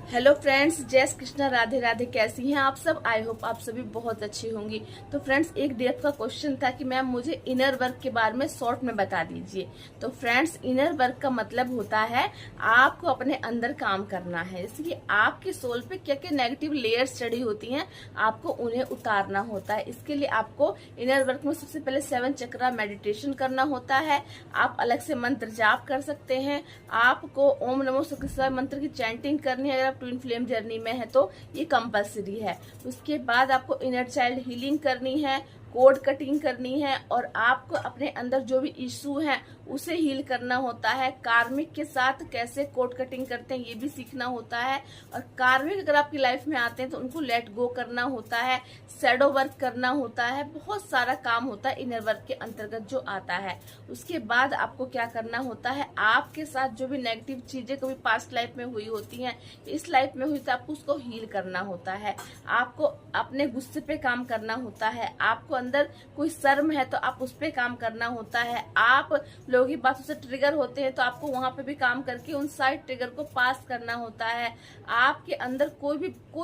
Hello friends, जय श्री कृष्णा, राधे राधे। कैसी हैं आप सब? आई होप आप सभी बहुत अच्छी होंगी। तो फ्रेंड्स, एक डेट का क्वेश्चन था कि मैम मुझे इनर वर्क के बारे में शॉर्ट में बता दीजिए। तो फ्रेंड्स, इनर वर्क का मतलब होता है आपको अपने अंदर काम करना है। इसलिए आपके सोल पे क्या क्या नेगेटिव लेयर्स चढ़ी होती हैं, आपको उन्हें उतारना होता है। इसके लिए आपको इनर वर्क में सबसे पहले 7 चक्रा मेडिटेशन करना होता है। आप अलग से मंत्र जाप कर सकते हैं। आपको ओम नमो शिवाय मंत्र की चैंटिंग करनी है। अगर ट्विन फ्लेम जर्नी में है तो ये कंपलसरी है। उसके बाद आपको इनर चाइल्ड हीलिंग करनी है, कोड कटिंग करनी है, और आपको अपने अंदर जो भी इश्यू है उसे हील करना होता है। कार्मिक के साथ कैसे कोड कटिंग करते हैं ये भी सीखना होता है। और कार्मिक अगर आपकी लाइफ में आते हैं तो उनको लेट गो करना होता है, शैडो वर्क करना होता है। बहुत सारा काम होता है इनर वर्क के अंतर्गत जो आता है। उसके बाद आपको क्या करना होता है, आपके साथ जो भी नेगेटिव चीजें कभी पास्ट लाइफ में हुई होती हैं, इस लाइफ में हुई तो आपको उसको हील करना होता है। आपको अपने गुस्से पे काम करना होता है। आपको अंदर कोई शर्म है तो आप उस पे काम करना होता है। आप लोगों की बातों से ट्रिगर होते हैं तो आपको वहां पे भी काम करके उन सारे ट्रिगर को पास करना होता है। आपके अंदर कोई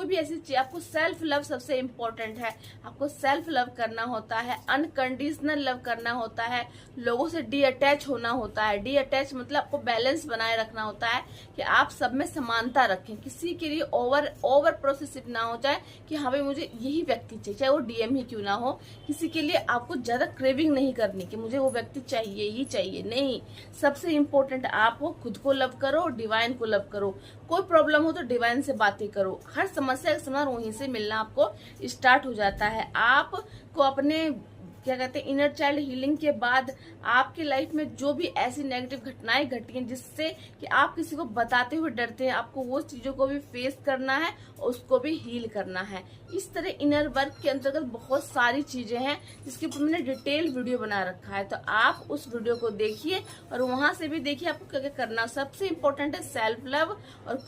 भी ऐसी चीज, आपको सेल्फ लव सबसे इम्पोर्टेंट है। आपको सेल्फ लव करना होता है, अनकंडीशनल लव करना होता है, लोगों से डी अटैच होना होता है। डी अटैच मतलब आपको बैलेंस बनाए रखना होता है कि आप सब में समानता रखें। किसी के लिए ओवर प्रोसेसिव ना हो जाए कि हाँ भाई मुझे यही व्यक्ति चाहिए, चाहे वो डीएम ही क्यों ना हो। किसी के लिए आपको ज्यादा क्रेविंग नहीं करनी कि मुझे वो व्यक्ति चाहिए ही चाहिए, नहीं। सबसे इम्पोर्टेंट आप हो, खुद को लव करो, डिवाइन को लव करो। कोई प्रॉब्लम हो तो डिवाइन से बातें करो। हर समस्या का समाधान वहीं से मिलना आपको स्टार्ट हो जाता है। आपको अपने क्या कहते हैं इनर चाइल्ड हीलिंग के बाद आपकी लाइफ में जो भी ऐसी नेगेटिव घटनाएं घटी हैं जिससे कि आप किसी को बताते हुए डरते हैं, आपको वो चीजों को भी फेस करना है और उसको भी हील करना है। इस तरह इनर वर्क के अंतर्गत बहुत सारी चीजें हैं जिसके ऊपर मैंने डिटेल वीडियो बना रखा है। तो आप उस वीडियो को देखिए और वहां से भी देखिए आपको क्या क्या करना। सबसे इम्पोर्टेंट है सेल्फ लव, और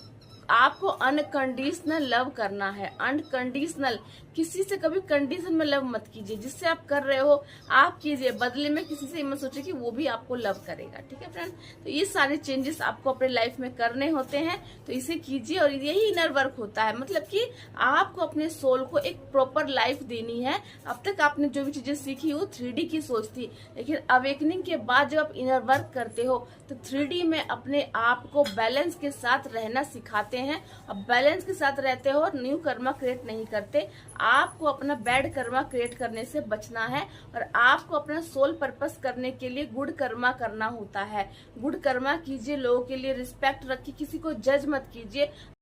आपको अनकंडीशनल लव करना है। अनकंडीशनल, किसी से कभी कंडीशन में लव मत कीजिए। जिससे आप कर रहे हो आप कीजिए, बदले में किसी से मत सोचिए कि वो भी आपको लव करेगा। ठीक है फ्रेंड, तो ये सारे चेंजेस आपको अपने लाइफ में करने होते हैं, तो इसे कीजिए। और यही इनर वर्क होता है, मतलब कि आपको अपने सोल को एक प्रॉपर लाइफ देनी है। अब तक आपने जो भी चीजें सीखी वो 3D की सोच थी, लेकिन अवेकनिंग के बाद जब आप इनर वर्क करते हो तो 3D में अपने आप को बैलेंस के साथ रहना सिखाते हैं। अब बैलेंस के साथ रहते हो और न्यू कर्मा क्रिएट नहीं करते। आपको अपना बैड कर्मा क्रिएट करने से बचना है और आपको अपना सोल पर्पस करने के लिए गुड कर्मा करना होता है। गुड कर्मा कीजिए, लोगों के लिए रिस्पेक्ट रखिए, किसी को जज मत कीजिए।